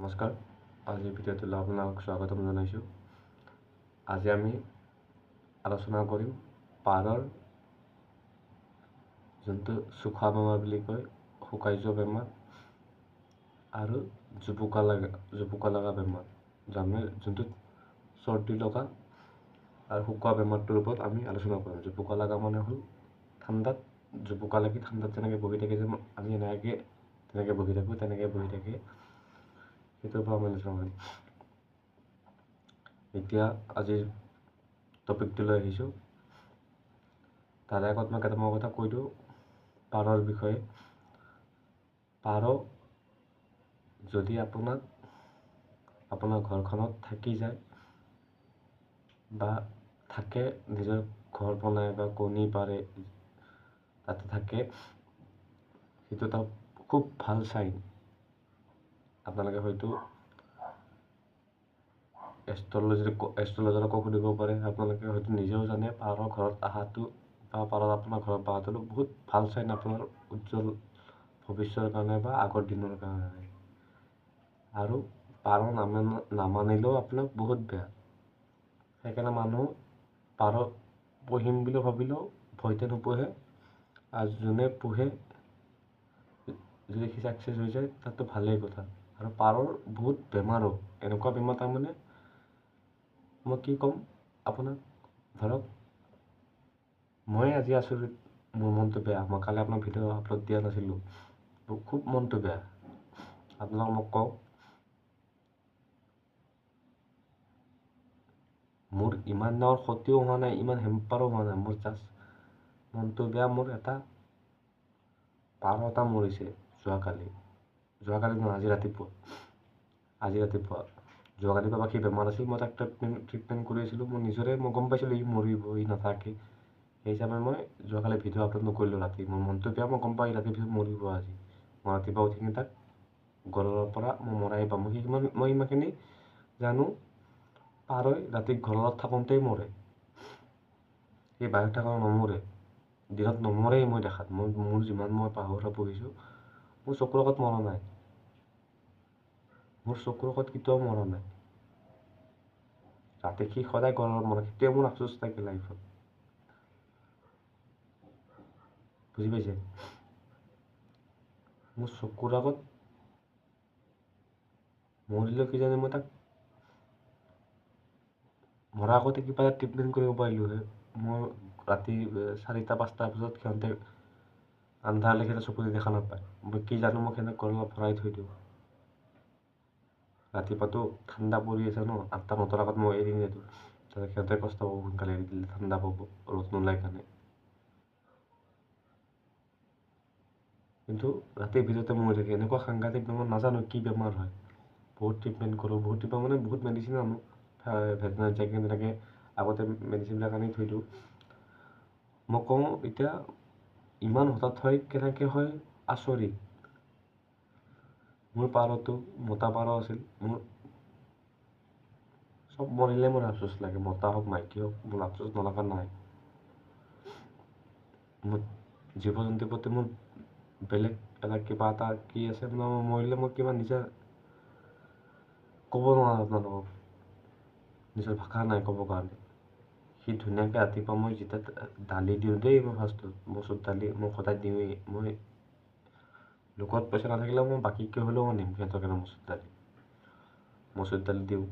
নমস্কাৰ, আজিৰ ভিডিঅ'টোলৈ আপোনাক স্বাগতম জনাইছোঁ। আজি আমি আলোচনা কৰিম পাৰৰ যোনটো চুখা বেমাৰ বুলি কয়, শুকাই যোৱা বেমাৰ আৰু জুপুকা লগা বেমাৰ, যোনটো চৰ্দি লগা আৰু শুকুৱা বেমাৰটোৰ ওপৰত আমি আলোচনা কৰিম। জুপুকা লগা মানে হ'ল ঠাণ্ডাত জুপুকা লাগি ঠাণ্ডাত যেনেকৈ বহি থাকে যে আমি তেনেকৈ বহি থাকোঁ, তেনেকৈ বহি থাকে, সেইটোৰ পৰা আমি আলোচনা কৰিম। এতিয়া আজিৰ টপিকটোলৈ আহিছোঁ। তাৰে আগত মই কেইটামান কথা কৈ দিওঁ পাৰৰ বিষয়ে। পাৰ যদি আপোনাৰ ঘৰখনত থাকি যায় বা থাকে, নিজৰ ঘৰ বনাই বা কণী পাৰে তাতে থাকে, সেইটো এটা খুব ভাল চাইন। আপোনালোকে হয়তো এষ্ট্ৰলজাৰকো সুধিব পাৰে। আপোনালোকে হয়তো নিজেও জানে পাৰৰ ঘৰত অহাটো বা পাৰৰ আপোনাৰ ঘৰত বহাটো বহুত ভাল চাইন আপোনাৰ উজ্জ্বল ভৱিষ্যতৰ কাৰণে বা আগৰ দিনৰ কাৰণে। আৰু পাৰ নামানিলেও আপোনাক বহুত বেয়া। সেইকাৰণে মানুহ পাৰ পুহিম বুলি ভাবিলেও ভয়তে নোপোহে, আৰু যোনে পোহে যদি সি ছাকচেছ হৈ যায় তাতো ভালেই কথা। আৰু পাৰৰ বহুত বেমাৰো, এনেকুৱা বেমাৰ তাৰমানে মই কি ক'ম আপোনাক, ধৰক মই আজি আচৰিত, মোৰ মনটো বেয়া, মই কালি আপোনাৰ ভিডিঅ' আপলোড দিয়া নাছিলোঁ, খুব মনটো বেয়া। আপোনাক মই কওঁ, মোৰ ইমান ডাঙৰ ক্ষতিও হোৱা নাই, ইমান হেম্পাৰো হোৱা নাই, মোৰ জাষ্ট মনটো বেয়া। মোৰ এটা পাৰ এটা মৰিছে যোৱাকালি নহয়, আজি ৰাতিপুৱা যোৱাকালি পৰা সি বেমাৰ আছিল, মই তাক ট্ৰিটমেণ্ট কৰি আছিলোঁ। মই গম পাইছিলোঁ ই মৰিব, ই নাথাকে। সেই হিচাপে মই যোৱাকালি ভিডিঅ' আপলোড নকৰিলোঁ। ৰাতি মোৰ মনটো বেয়া, মই গম পাই ৰাতি পিছত মৰিব আজি। মই ৰাতিপুৱা উঠি কিনে তাক গঁৰালৰ পৰা মই মৰাই পাম, মই ইমানখিনি জানো। পাৰই ৰাতি ঘৰত থাকোঁতেই মৰে, সেই বাহিৰত থাকোঁতে নমৰে, দিনত নমৰেই। মই দেখাত মোৰ যিমান মই পাৰৰ পঢ়িছোঁ, মোৰ চকুৰ আগত মৰা নাই, মোৰ চকুৰ আগত কেতিয়াও মৰা নাই। ৰাতি সি সদায় গঁৰালত মৰে, সেইটোৱে মোৰ আফচোচ থাকে লাইফত, বুজি পাইছে? মোৰ চকুৰ আগত মৰিলেও কিজানি মই তাক মৰাৰ আগতে কিবা এটা ট্ৰিটমেণ্ট কৰিব পাৰিলোঁ হয়। মই ৰাতি 4টা-5টা বজাত সিহঁতে আন্ধাৰলৈকে চকুৰে দেখা নাপায়, মই কি জানো, মই সিহঁতক গঁৰালত ভৰাই থৈ দিওঁ। ৰাতিপুৱাতো ঠাণ্ডা পৰি আছে ন, 8টা-9টাৰ আগত মই এৰি নিদিওঁ, তাতে সিহঁতে কষ্ট পাব, সোনকালে এৰি দিলে ঠাণ্ডা পাব, ৰ'দ নোলাই কাৰণে। কিন্তু ৰাতিৰ ভিতৰতে মৰি থাকে। এনেকুৱা সাংঘাতিক বেমাৰ, নাজানো কি বেমাৰ হয়। বহুত ট্ৰিটমেণ্ট কৰোঁ, বহুত মেডিচিন আনো, ভেটেনাৰীত যাই কিনে তেনেকৈ আগতে মেডিচিনবিলাক আনি থৈ দিওঁ। মই কওঁ এতিয়া ইমান হঠাৎ হয়, কেনেকৈ হয় আচৰিত। মোৰ পাৰটো মতা পাৰ আছিল, মোৰ চব মৰিলে মোৰ আফচোচ লাগে, মতা হওক মাইকী হওক, মোৰ আফচোচ নলগা নাই। মোৰ জীৱ জন্তুৰ প্ৰতি মোৰ বেলেগ এটা কিবা এটা কি আছে, মৰিলে মই কিবা নিজে ক'ব নোৱাৰোঁ আপোনালোকক, নিজৰ ভাষা নাই ক'বৰ কাৰণে। সি ধুনীয়াকৈ ৰাতিপুৱা মই যেতিয়া দালি দিওঁ দেই, মই ফাৰ্ষ্টত মচুৰ দালি মই সদায় দিওঁৱেই। মই লগত পইচা নাথাকিলেও মই বাকীকৈ হ'লেও মই নিম সিহঁতৰ কাৰণে মচুৰ দালি দিওঁ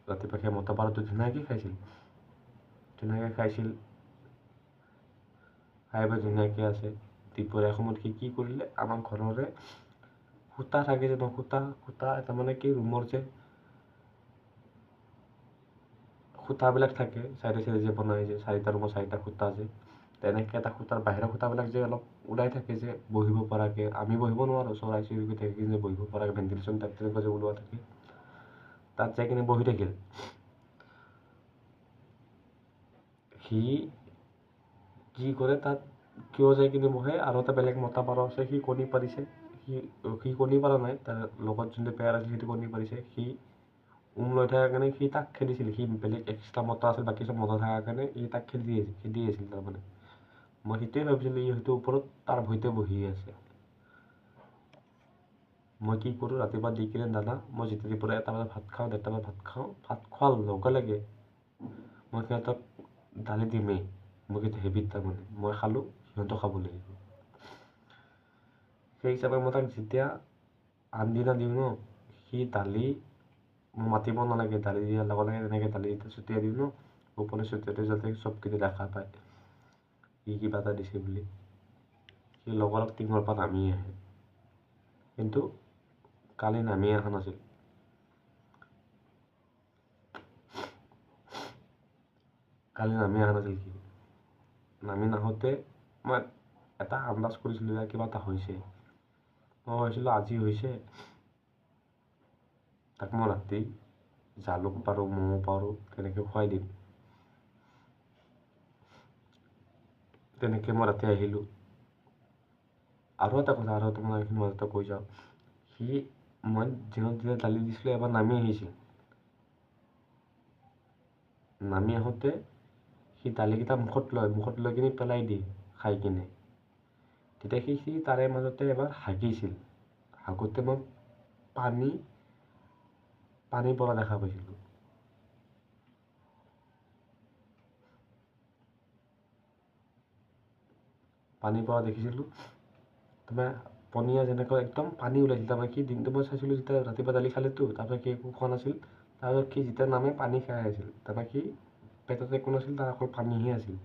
ৰাতিপুৱা। সেই মতা পাৰটো ধুনীয়াকৈ খাইছিল, খাই বৈ ধুনীয়াকৈ আছে। দুপৰীয়া সময়ত সি কি কৰিলে, আমাৰ ঘৰৰে সূতা থাকে যে, সূতা এটা মানে কি ৰুমৰ যে সূতাবিলাক থাকে চাইডে যে বনাই যে, 4টা ৰুমৰ 4টা সূতা যে, তেনেকৈ এটা সূতাৰ বাহিৰৰ সূতাবিলাক যে অলপ ওলাই থাকে যে বহিব পৰাকৈ, আমি বহিব নোৱাৰোঁ, চৰাই চিৰিকটি থাকি কিনে বহিব পৰাকৈ ভেণ্টিলেশ্যন টাইপ তেনেকুৱা যে ওলোৱা থাকে, তাত যাই কিনে বহি থাকিল। সি কি কৰে, তাত কিয় যাই কিনে বহে, আৰু এটা বেলেগ মতা পাৰ আছে, সি কণী পাৰিছে। সি কণী পৰা নাই, তাৰ লগত যোনটো পেয়াৰ আছিল সেইটো কণী পাৰিছে। সি লৈ থকাৰ কাৰণে সি তাক খেদিছিল। সি বেলেগ এক্সট্ৰা মতা আছিল, বাকী চব মতা থকাৰ কাৰণে সি তাক খেদি আছিল তাৰমানে। মই সেইটোৱে ভাবিছিলোঁ ই হয়তো ওপৰত তাৰ ভৰিতে বহি আছে। মই কি কৰোঁ, ৰাতিপুৱা দি কিনে দানা, মই যেতিয়া দুপৰীয়া 1টা বজাত ভাত খাওঁ, 1:30 বজাত ভাত খাওঁ, ভাত খোৱাৰ লগে লগে মই সিহঁতক দালি দিমেই। মোৰ কিন্তু হেবিট তাৰমানে, মই খালোঁ সিহঁতেও খাব লাগিব। সেই হিচাপে মই তাক যেতিয়া আনদিনা দিওঁ ন, সি দালি মই মাতিব নালাগে, দালি দিয়াৰ লগে লগে তেনেকৈ দালি ছটিয়াই দিওঁ ন, ওপৰলৈ ছটিয়াই দিওঁ যাতে চবখিনি দেখা পায় সি কিবা এটা দিছে বুলি। সি লগালগ টিঙৰ পৰা নামি আহে, কিন্তু কালি নামি অহা নাছিল। সি নামি নাহোঁতে মই এটা আন্দাজ কৰিছিলোঁ যে কিবা এটা হৈছে। মই ভাবিছিলোঁ আজি হৈছে, তাক মই ৰাতি জালুক পাৰোঁ, মৌ পাৰোঁ তেনেকৈ খুৱাই দিম। তেনেকৈ মই ৰাতি আহিলোঁ। আৰু এটা কথা, মই এইখিনি মাজতে কৈ যাওঁ, সি মই দিনত যেতিয়া দালি দিছিলোঁ এবাৰ নামি আহিছিল। নামি আহোঁতে সি দালিকেইটা মুখত লৈ কিনে পেলাই দিয়ে খাই কিনে। তেতিয়া সি তাৰে মাজতে এবাৰ হাগিছিল। হাগোতে মই পানী পৰা দেখা পাইছিলোঁ। পানী পৰা দেখিছিলোঁ, তাৰমানে পনীয়া যেনেকৈ একদম পানী ওলাইছিল। তাৰমানে সি দিনটো মই চাইছিলোঁ যেতিয়া ৰাতিপুৱা দালি খালেতো, তাৰপিছত সি একো খোৱা নাছিল। তাৰপিছত সি যেতিয়া নামে পানী খাই আছিল, তাৰমানে সি পেটত একো নাছিল, তাৰ অকল পানীহে আছিল।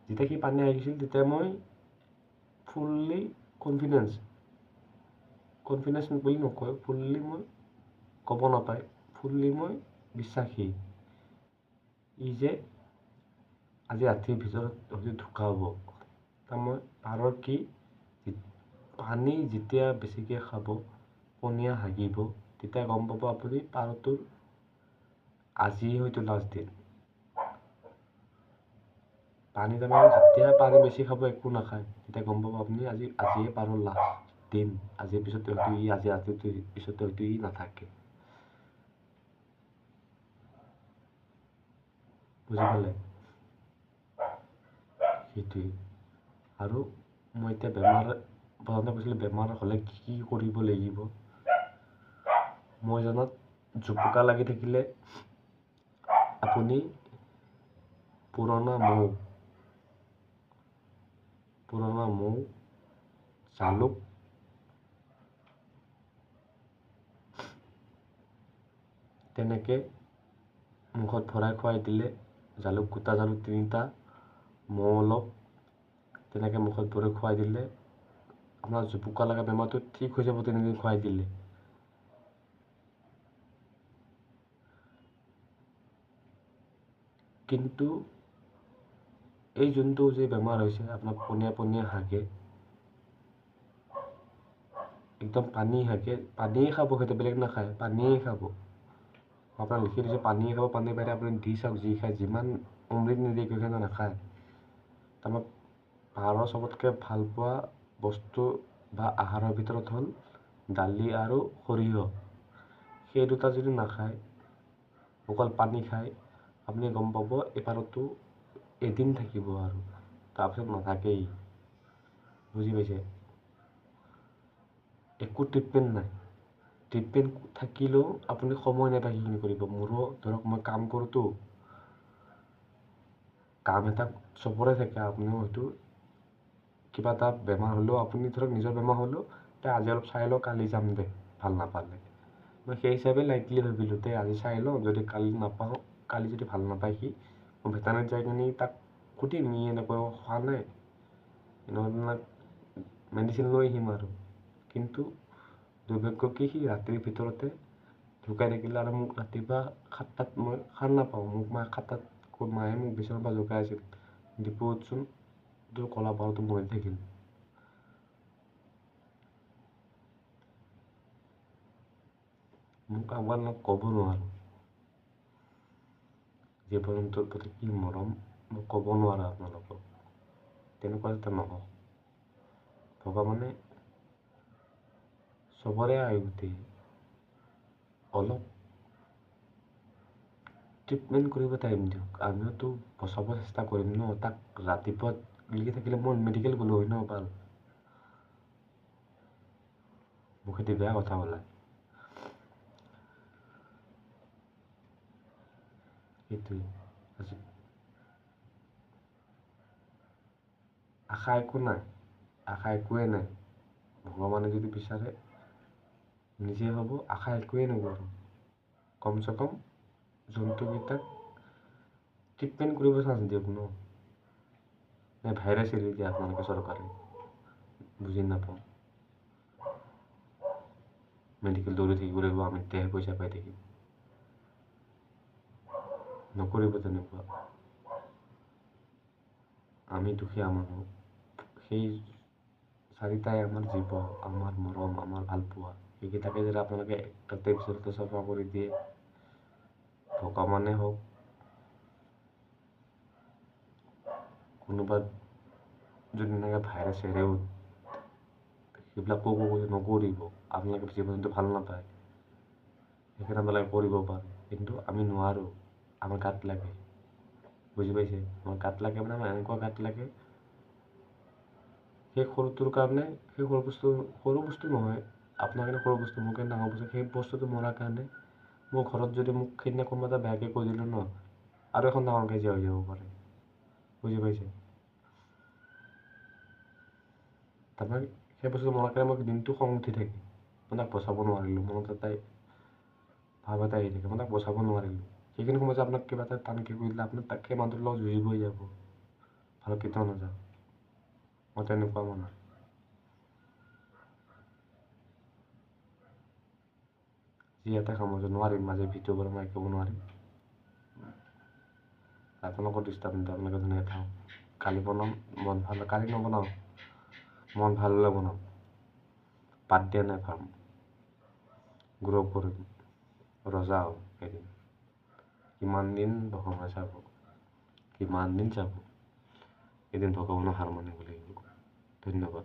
যেতিয়া সি পানী আহিছিল তেতিয়া মই ফুল্লি কনফিডেঞ্চ বুলি নকয়, ফুল্লি মই ক'ব নাপায়, ফুল্লি মই বিশ্বাসী ই যে আজি ৰাতিৰ ভিতৰত হয়তো ঢুকাব। তাৰ মই পাৰৰ কি পানী যেতিয়া বেছিকৈ খাব, পনীয়া হাগিব, তেতিয়া গম পাব আপুনি পাৰটোৰ আজি হয়তো লাষ্ট দিন। পানী তাৰমানে যেতিয়া পানী বেছি খাব একো নাখায়, তেতিয়া গম পাব আপুনি আজিয়ে পাৰৰ লাষ্ট দিন। আজিৰ পিছতে হয়তো আজি ৰাতিটোৰ পিছতে হয়তো ই নাথাকে। বুজি পালে? সেইটোৱেই। আৰু মই এতিয়া প্ৰথমতে কৈছিলোঁ বেমাৰ হ'লে কি কৰিব লাগিব। মই জনাত জোপোকা লাগি থাকিলে আপুনি পুৰণা মৌ, জালুক, তেনেকৈ মুখত ভৰাই খুৱাই দিলে, গোটা জালুক 3টা, মৌ অলপ, তেনেকৈ মুখত ভৰাই খুৱাই দিলে আপোনাৰ জোপোকা লগা বেমাৰটো ঠিক হৈ যাব 3 দিন খুৱাই দিলে। কিন্তু এই যোনটো যে বেমাৰ হৈছে আপোনাৰ পনীয়া হাগে, একদম পানীয়ে খাব, সেইটো বেলেগ নাখায়, পানীয়ে খাব। আপোনাক লিখি দিছোঁ পানীয়ে খাব, পানী বাহিৰে আপুনি দি চাওক যি খায়, যিমান অমৃত নিদিয়ে কিয় নাখায়। তাৰমানে পাৰৰ চবতকৈ ভাল পোৱা বস্তু বা আহাৰৰ ভিতৰত হ'ল দালি আৰু সৰিয়হ। সেই দুটা যদি নাখায়, অকল পানী খায়, আপুনি গম পাব এই পাৰটো এদিন থাকিব আৰু তাৰপিছত নাথাকেই। বুজি পাইছে? একো ট্ৰিটমেণ্ট নাই। ট্ৰিটমেণ্ট থাকিলেও আপুনি সময় নাপায় সেইখিনি কৰিব। মোৰো ধৰক মই কাম কৰোঁতো, কাম এটা চবৰে থাকে। আপুনিও হয়তো কিবা এটা বেমাৰ হ'লেও আপুনি ধৰক নিজৰ বেমাৰ হ'লেও আজি অলপ চাই লওঁ, কালি যাম দে ভাল নাপালে। মই সেই হিচাপে লাইটলি ভাবিলোঁ আজি চাই লওঁ, যদি কালি যদি ভাল নাপায় সি, মই ভেটাৰিনেৰীত যাই কিনে তাক সুধিম ই এনেকৈ খোৱা নাই, এনেকুৱা মেডিচিন লৈ আহিম আৰু। কিন্তু দুৰ্ভাগ্য কি সি ৰাতিৰ ভিতৰতে ঢুকাই থাকিলে আৰু মোক ৰাতিপুৱা 7টাত মই সাৰ নাপাওঁ। মায়ে 7টাত মায়ে মোক বিচনাৰ পৰা জগাই আছিল, দীপু উঠচোন, তোৰ ক'লা পাৰটো মৰি থাকিল। মোক আপোনাক ক'ব নোৱাৰোঁ জীৱ-জন্তুৰ প্ৰতি কি মৰম, মই ক'ব নোৱাৰোঁ আপোনালোকক। তেনেকুৱা যাতে নহওক, ভগৱানে চবৰে আয়ুস দিয়ে, অলপ ট্ৰিটমেণ্ট কৰিব টাইম দিয়ক। আমিওতো বচাব চেষ্টা কৰিম ন। তাক ৰাতিপুৱা লিখি থাকিলে মই মেডিকেল গ'লোঁ হয় ন। মুখেদি বেয়া কথা ওলায়। সেইটোৱে আশা একো নাই, আশা একোৱেই নাই। ভগৱানে যদি বিচাৰে নিজে হ'ব, আশা একোৱেই নকৰোঁ। কমচে কম জন্তুকেইটাক ট্ৰিটমেণ্ট কৰিব চান্স দিয়ক ন। নে ভাইৰাছ এৰি দিয়ে আপোনালোকে চৰকাৰে, বুজি নাপাওঁ। মেডিকেল দৌৰি থাকিব লাগিব, আমি তেতিয়াহে পইচা পাই থাকিম। নকৰিব তেনেকুৱা। আমি দুখীয়া মানুহ, সেই 4টাই আমাৰ জীৱ, আমাৰ মৰম, আমাৰ ভালপোৱা। সেইকেইটাকে যদি আপোনালোকে তাতে পিছতে চাফা কৰি দিয়ে, ভগৱানে হওক কোনোবা যদি এনেকৈ ভাইৰাছ এৰেও, সেইবিলাক নকৰিব। আপোনালোকে জীৱ জন্তু ভাল নাপায়, সেইকাৰণে আপোনালোকে কৰিব পাৰে, কিন্তু আমি নোৱাৰোঁ। আমাৰ গাত লাগে, বুজি পাইছে? আমাৰ গাত লাগে মানে আমাৰ এনেকুৱা গাত লাগে, সেই সৰুটোৰ কাৰণে, সেই সৰু বস্তু নহয়, আপোনাৰ কাৰণে সৰু বস্তু, মোৰ কাৰণে ডাঙৰ বস্তু, সেই বস্তুটো মৰাৰ কাৰণে মোৰ ঘৰত যদি মোক সেইদিনা কোনোবা এটা বেয়াকৈ কৈ দিলোঁ ন, আৰু এখন ডাঙৰ কাজিয়া হৈ যাব পাৰে, বুজি পাইছে? তাৰপৰা সেই বস্তুটো মৰাৰ কাৰণে মোক দিনটো খং উঠি থাকে, মই তাক বচাব নোৱাৰিলোঁ, মনত এটাই ভাৱ এটা আহি থাকে, মই তাক বচাব নোৱাৰিলোঁ। সেইখিনি সময়ত যে আপোনাক কিবা এটা টানকৈ কৈ দিলে, আপুনি তাক সেই মানুহটোৰ লগত যুঁজিবই যাব, ভাল কেতিয়াও নাযায়। মই তেনেকুৱা মানুহ। যি এটা কামত নোৱাৰিম, মাজে ভিডিঅ' পৰা মই ক'ব নোৱাৰিম। আপোনালোকৰ ডিষ্টাৰ্ব নিদিওঁ, আপোনালোকে ধুনীয়াকৈ থাকক। কালি বনাম, মন ভাল, কালি নবনাওঁ, মন ভাল হ'লে বনাম। বাদ দিয়া নাই ফাৰ্ম, গ্ৰ' কৰিম, ৰজা হ'ম এদিন। কিমান দিন ভগৱানে চাব, কিমান দিন চাব, এদিন ভগৱানৰ হাৰ মানিব লাগিব। ধন্যবাদ।